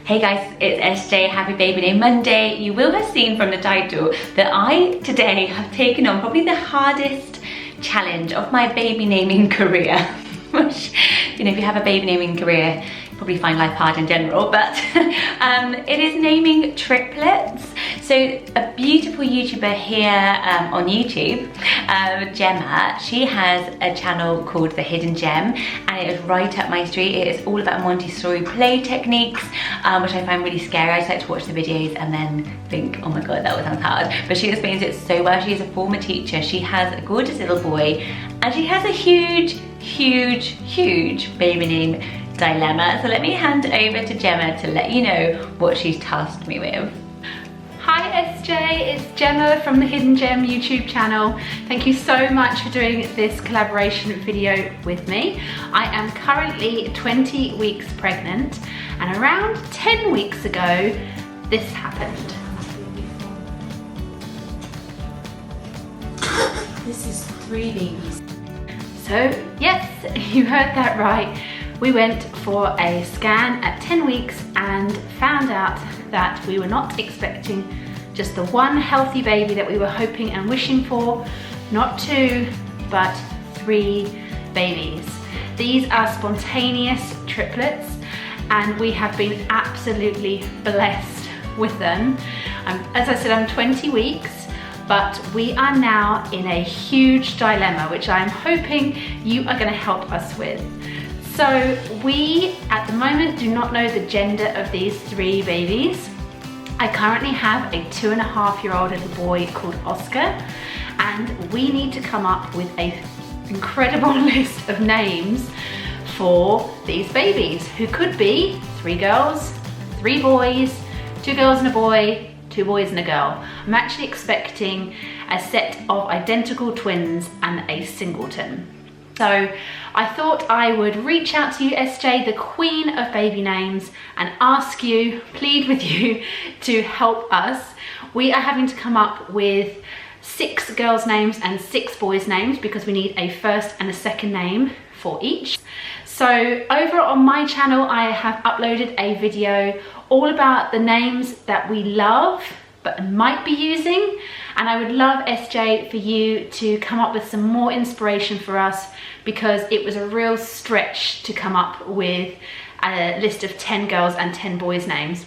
Hey guys, it's SJ, Happy Baby Name Monday. You will have seen from the title that I today have taken on probably the hardest challenge of my baby naming career. Which, you know, if you have a baby naming career, you probably find life hard in general, but it is naming triplets. So a beautiful YouTuber here on YouTube, Gemma, she has a channel called The Hidden Gem, and it is right up my street. It is all about Montessori play techniques, which I find really scary. I just like to watch the videos and then think, oh my god, that sounds hard. But she explains it so well. She is a former teacher. She has a gorgeous little boy, and she has a huge baby name dilemma. So let me hand over to Gemma to let you know what she's tasked me with. Hi SJ, it's Gemma from the Hidden Gem YouTube channel. Thank you so much for doing this collaboration video with me. I am currently 20 weeks pregnant, and around 10 weeks ago, this happened. This is 3 babies. So yes, you heard that right. We went for a scan at 10 weeks and found out that we were not expecting just the one healthy baby that we were hoping and wishing for, not 2, but 3 babies. These are spontaneous triplets, and we have been absolutely blessed with them. As I said, I'm 20 weeks, but we are now in a huge dilemma, which I'm hoping you are going to help us with. So we, at the moment, do not know the gender of these 3 babies. I currently have a 2.5-year-old little boy called Oscar, and we need to come up with an incredible list of names for these babies, who could be 3 girls, 3 boys, 2 girls and a boy, 2 boys and a girl. I'm actually expecting a set of identical twins and a singleton. So I thought I would reach out to you, SJ, the queen of baby names, and ask you, plead with you to help us. We are having to come up with 6 girls' names and 6 boys' names because we need a first and a second name for each. So over on my channel, I have uploaded a video all about the names that we love but might be using, and I would love, SJ, for you to come up with some more inspiration for us, because it was a real stretch to come up with a list of 10 girls and 10 boys names,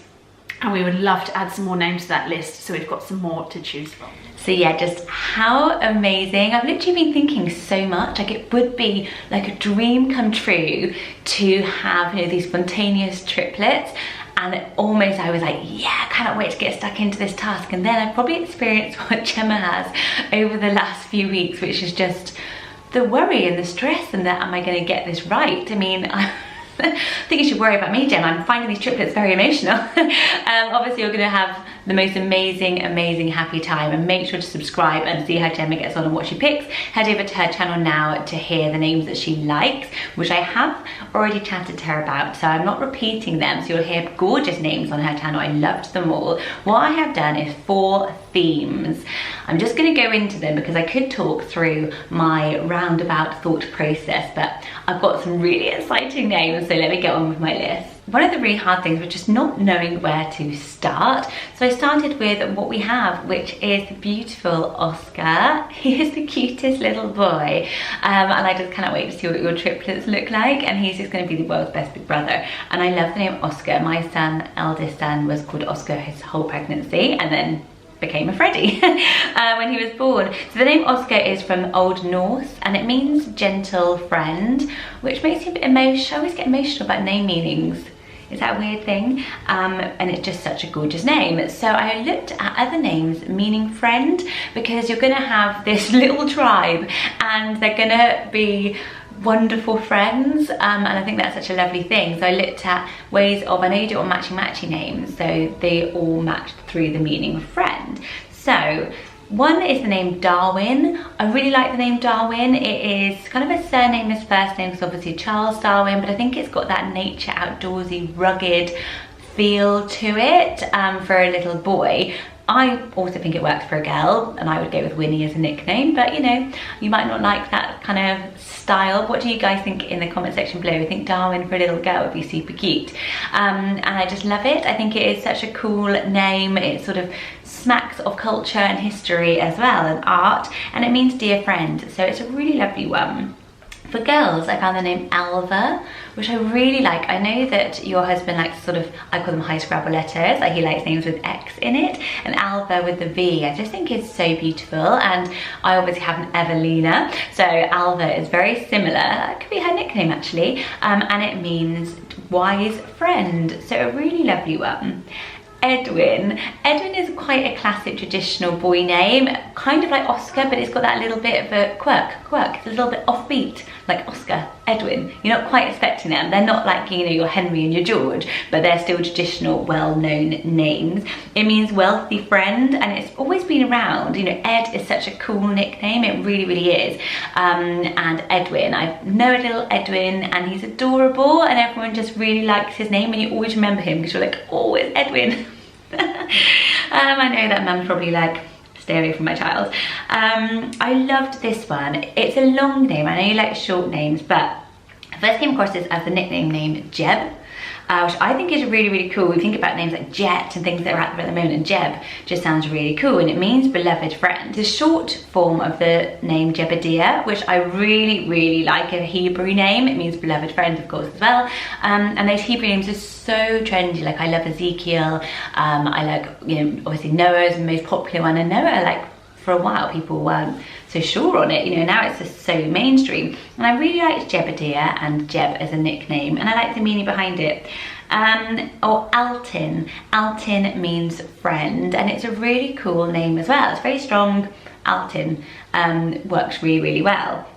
and we would love to add some more names to that list so we've got some more to choose from. So yeah, just how amazing. I've literally been thinking so much, like it would be like a dream come true to have, you know, these spontaneous triplets. And almost I was like, yeah, I cannot wait to get stuck into this task. And then I probably experienced what Gemma has over the last few weeks, which is just the worry and the stress and that, am I going to get this right? I mean, I think you should worry about me, Gemma. I'm finding these triplets very emotional. Obviously, you're going to have the most amazing happy time, and make sure to subscribe and see how Gemma gets on and what she picks. Head over to her channel now to hear the names that she likes, which I have already chatted to her about, so I'm not repeating them, so you'll hear gorgeous names on her channel. I loved them all. What I have done is 4 themes. I'm just going to go into them because I could talk through my roundabout thought process, but I've got some really exciting names, so let me get on with my list. One of the really hard things was just not knowing where to start. So I started with what we have, which is the beautiful Oscar. He is the cutest little boy. And I just cannot wait to see what your triplets look like. And he's just going to be the world's best big brother. And I love the name Oscar. My son, eldest son, was called Oscar his whole pregnancy, and then became a Freddie when he was born. So the name Oscar is from Old Norse, and it means gentle friend, which makes me a bit emotional. I always get emotional about name meanings. Is that a weird thing? And it's just such a gorgeous name. So I looked at other names meaning friend, because you're gonna have this little tribe and they're gonna be wonderful friends, and I think that's such a lovely thing. So I looked at ways of, I know you do it on Matchy names, so they all matched through the meaning of friend. So one is the name Darwin. I really like the name Darwin. It is kind of a surname as first name, because obviously Charles Darwin, but I think it's got that nature, outdoorsy, rugged feel to it for a little boy. I also think it works for a girl, and I would go with Winnie as a nickname, but you know, you might not like that kind of style. What do you guys think in the comment section below? I think Darwin for a little girl would be super cute. And I just love it. I think it is such a cool name. It sort of smacks of culture and history as well, and art, and it means dear friend, so it's a really lovely one. For girls, I found the name Alva, which I really like. I know that your husband likes sort of, I call them high Scrabble letters, like he likes names with X in it, and Alva with the V. I just think it's so beautiful, and I obviously have an Evelina, so Alva is very similar. That could be her nickname actually, and it means wise friend, so a really lovely one. Edwin. Edwin is quite a classic traditional boy name, kind of like Oscar, but it's got that little bit of a quirk. It's a little bit offbeat, like Oscar, Edwin. You're not quite expecting them. They're not like, you know, your Henry and your George, but they're still traditional, well-known names. It means wealthy friend, and it's always been around. You know, Ed is such a cool nickname. It really, really is. And Edwin, I know a little Edwin, and he's adorable, and everyone just really likes his name, and you always remember him because you're like, oh, it's Edwin. I know that mum's probably like, stay away from my child. I loved this one. It's a long name. I know you like short names, but I first came across this as the nickname name Jeb, which I think is really, really cool. We think about names like Jet and things that are out there at the moment, and Jeb just sounds really cool, and it means beloved friend. The short form of the name Jebediah, which I really, really like, a Hebrew name. It means beloved friend, of course, as well. And those Hebrew names are so trendy. Like, I love Ezekiel. I like, you know, obviously Noah is the most popular one, and Noah, like, for a while people weren't so sure on it, you know, now it's just so mainstream. And I really liked Jebediah and Jeb as a nickname, and I like the meaning behind it. Or Altin. Altin means friend, and it's a really cool name as well. It's very strong. Altin works really, really well.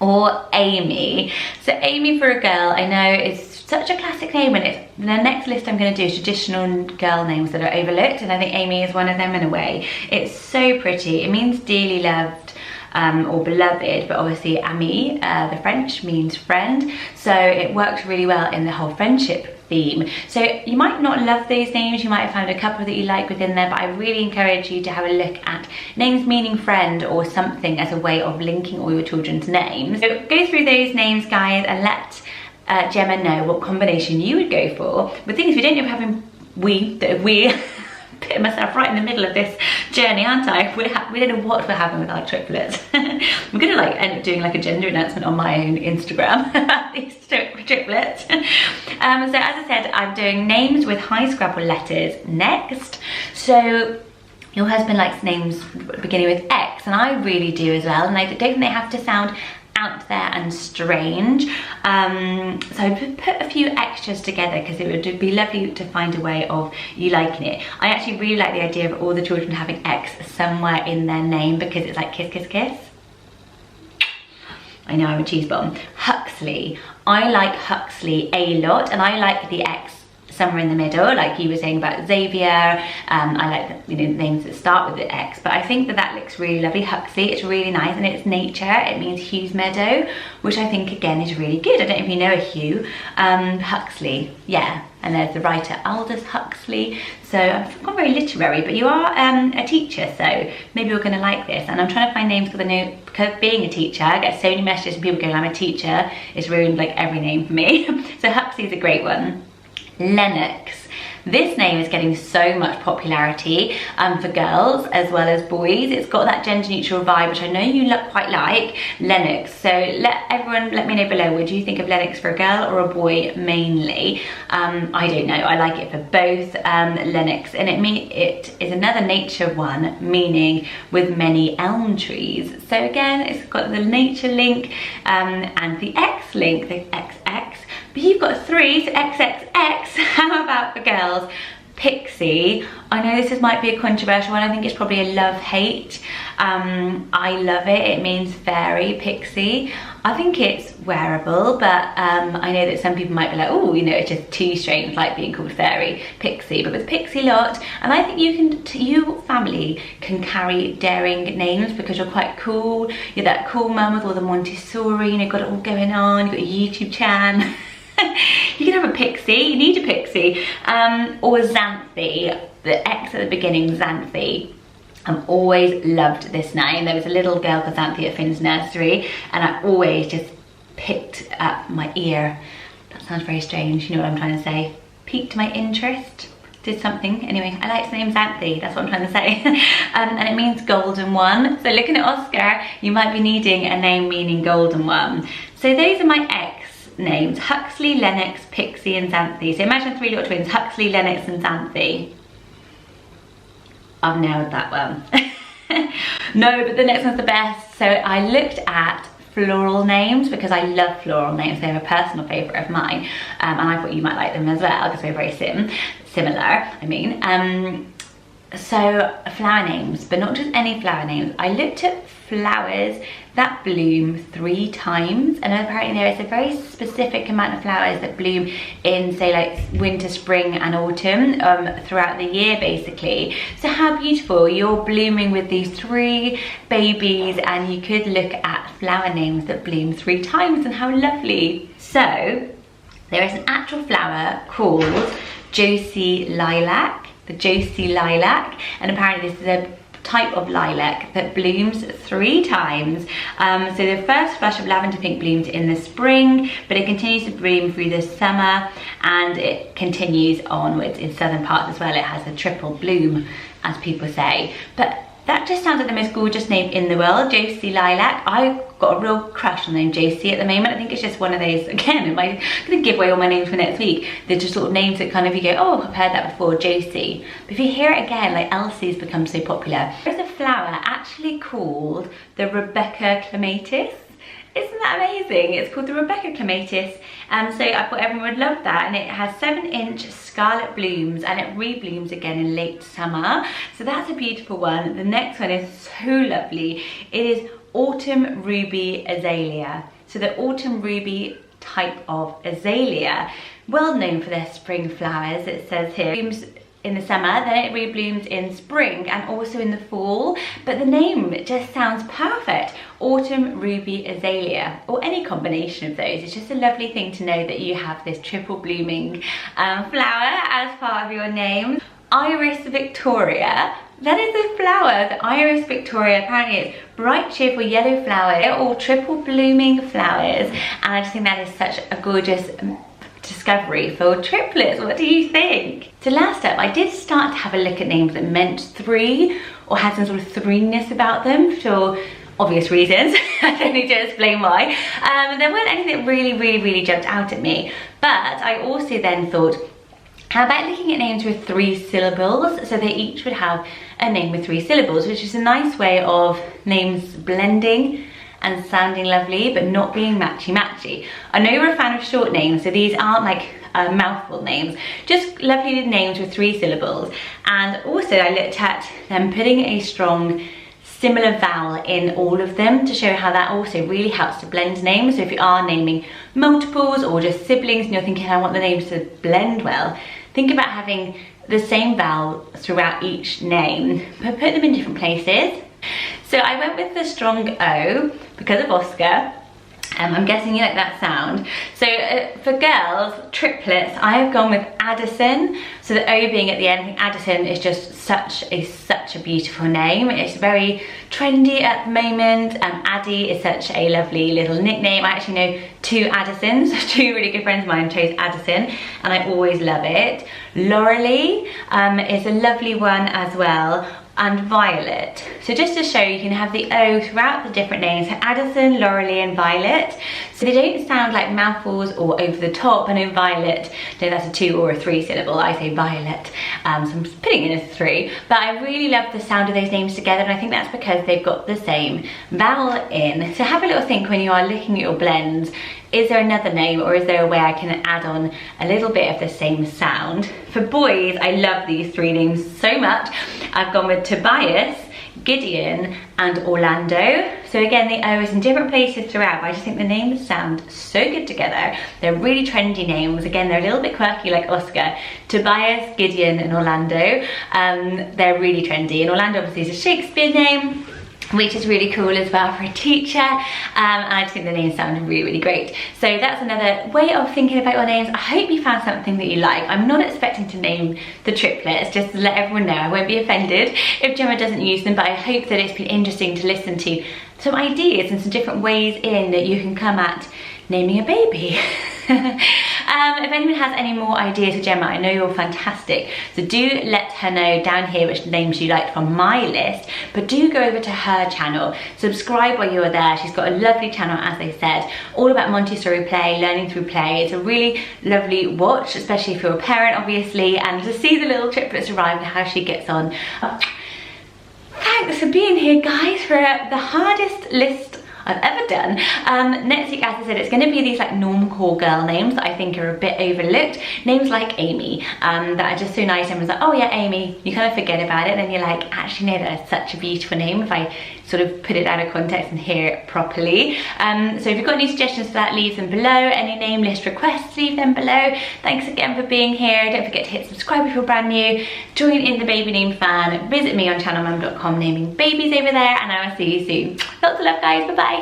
Or Amy. So Amy for a girl, I know is such a classic name, and it's the next list I'm going to do is traditional girl names that are overlooked, and I think Amy is one of them in a way. It's so pretty. It means dearly loved or beloved, but obviously ami, the French, means friend, so it works really well in the whole friendship theme. So you might not love these names, you might have found a couple that you like within there, but I really encourage you to have a look at names meaning friend or something as a way of linking all your children's names. So go through those names, guys, and let Gemma know what combination you would go for. But the thing is, we don't know having we put myself right in the middle of this journey, aren't I? We don't know what we're having with our triplets. I'm gonna like end up doing like a gender announcement on my own Instagram about these triplets. So as I said, I'm doing names with high Scrabble letters next. So your husband likes names beginning with X, and I really do as well, and I don't think they have to sound out there and strange. So I put a few extras together because it would be lovely to find a way of you liking it. I actually really like the idea of all the children having X somewhere in their name, because it's like kiss, kiss, kiss. I know I'm a cheese bomb. Huxley. I like Huxley a lot, and I like the X somewhere in the middle, like you were saying about Xavier. I like the, you know, names that start with the X, but I think that that looks really lovely. Huxley, it's really nice, and it's nature. It means Hugh's meadow, which I think again is really good. I don't know if you know a Hugh. Huxley, yeah. And there's the writer Aldous Huxley. So I've gone very literary, but you are a teacher, so maybe you're gonna like this. And I'm trying to find names, because I know, because being a teacher, I get so many messages from people going, I'm a teacher. It's ruined like every name for me. So Huxley's a great one. Lenox. This name is getting so much popularity for girls as well as boys. It's got that gender neutral vibe, which I know you quite like. Lenox. So let me know below, would you think of Lenox for a girl or a boy mainly? I don't know. I like it for both. Lenox, and it is another nature one, meaning with many elm trees. So again, it's got the nature link and the X link, the XX. But you've got three, so XXX. How about for girls? Pixie. I know this might be a controversial one. I think it's probably a love-hate. I love it. It means fairy, Pixie. I think it's wearable, but I know that some people might be like, oh, you know, it's just too strange, like being called fairy, Pixie. But with Pixie lot, and I think you family can carry daring names because you're quite cool. You're that cool mum with all the Montessori, and you've got it all going on. You've got a YouTube channel. You can have a Pixie, you need a Pixie, or Xanthi, the X at the beginning, Xanthi. I've always loved this name. There was a little girl called Xanthi at Finn's nursery, and I always just picked up my ear. That sounds very strange, you know what I'm trying to say. Piqued my interest, did something. Anyway, I like the name Xanthi, that's what I'm trying to say. And it means golden one. So looking at Oscar, you might be needing a name meaning golden one. So those are my X names: Huxley, Lenox, Pixie and Xanthi. So imagine 3 little twins, Huxley, Lenox and Xanthi. I've nailed that one. No, but the next one's the best. So I looked at floral names because I love floral names. They're a personal favourite of mine, and I thought you might like them as well because we're very similar, I mean. So flower names, but not just any flower names. I looked at flowers that bloom 3 times, and apparently there is a very specific amount of flowers that bloom in, say, like winter, spring and autumn, throughout the year basically. So how beautiful, you're blooming with these 3 babies, and you could look at flower names that bloom 3 times, and how lovely. So there is an actual flower called Josie Lilac, the Josie Lilac, and apparently this is a type of lilac that blooms 3 times. So the first flush of lavender pink blooms in the spring, but it continues to bloom through the summer, and it continues onwards in southern parts as well. It has a triple bloom, as people say. But that just sounds like the most gorgeous name in the world, Josie Lilac. I've got a real crush on the name Josie at the moment. I think it's just one of those, again, am I going to give away all my names for next week? They're just sort of names that kind of you go, oh, I've heard that before, Josie. But if you hear it again, like Elsie's become so popular. There's a flower actually called the Rebecca clematis. Isn't that amazing? It's called the Rebecca clematis. So I thought everyone would love that, and it has 7-inch scarlet blooms, and it reblooms again in late summer. So that's a beautiful one. The next one is so lovely. It is autumn ruby azalea. So the autumn ruby type of azalea, well known for their spring flowers, it says here. Blooms in the summer, then it reblooms in spring and also in the fall, but the name just sounds perfect. Autumn ruby azalea, or any combination of those. It's just a lovely thing to know that you have this triple blooming flower as part of your name. Iris Victoria, that is the flower, the Iris Victoria. Apparently it's bright, cheerful yellow flower. They're all triple blooming flowers, and I just think that is such a gorgeous discovery for triplets. What do you think? So last up, I did start to have a look at names that meant 3 or had some sort of 3-ness about them for obvious reasons. I don't need to explain why. There weren't anything that really jumped out at me, but I also then thought, how about looking at names with 3 syllables, so they each would have a name with 3 syllables, which is a nice way of names blending and sounding lovely, but not being matchy. I know you're a fan of short names, so these aren't like mouthful names, just lovely names with 3 syllables. And also I looked at them putting a strong similar vowel in all of them to show how that also really helps to blend names. So if you are naming multiples or just siblings and you're thinking, I want the names to blend well, think about having the same vowel throughout each name, but put them in different places. So I went with the strong O because of Oscar. I'm guessing you like that sound. So for girls, triplets, I have gone with Addison. So the O being at the end, I think Addison is just such a beautiful name. It's very trendy at the moment. Addie is such a lovely little nickname. I actually know 2 Addisons, 2 really good friends of mine chose Addison, and I always love it. Laurelie is a lovely one as well. And Violet. So just to show you can have the O throughout the different names, so Addison, Laurelie and Violet. So they don't sound like mouthfuls or over the top. I know Violet, no, that's a 2 or a 3 syllable. I say Violet, so I'm putting in a 3. But I really love the sound of those names together, and I think that's because they've got the same vowel in. So have a little think when you are looking at your blends. Is there another name, or is there a way I can add on a little bit of the same sound? For boys, I love these 3 names so much. I've gone with Tobias, Gideon and Orlando. So again, the O is in different places throughout, but I just think the names sound so good together. They're really trendy names. Again, they're a little bit quirky like Oscar. Tobias, Gideon and Orlando. They're really trendy, and Orlando obviously is a Shakespeare name. which is really cool as well for a teacher, and I just think the names sound really, really great. So that's another way of thinking about your names. I hope you found something that you like. I'm not expecting to name the triplets, just to let everyone know. I won't be offended if Gemma doesn't use them, but I hope that it's been interesting to listen to some ideas and some different ways in that you can come at naming a baby. If anyone has any more ideas for Gemma, I know you're fantastic, so do let her know down here which names you liked from my list, but do go over to her channel, subscribe while you're there. She's got a lovely channel, as I said, all about Montessori play, learning through play. It's a really lovely watch, especially if you're a parent, obviously, and to see the little triplets arrive and how she gets on. Thanks for being here, guys, for the hardest list I've ever done. Next week, as I said, it's going to be these like normal core girl names that I think are a bit overlooked. Names like Amy, that are just so nice. Everyone's like, oh yeah, Amy. You kind of forget about it, and then you're like, actually no, that's such a beautiful name if I sort of put it out of context and hear it properly. So if you've got any suggestions for that, leave them below. Any name list requests, leave them below. Thanks again for being here. Don't forget to hit subscribe if you're brand new. Join in the baby name fan. Visit me on channelmum.com naming babies over there, and I will see you soon. Lots of love, guys. Bye bye.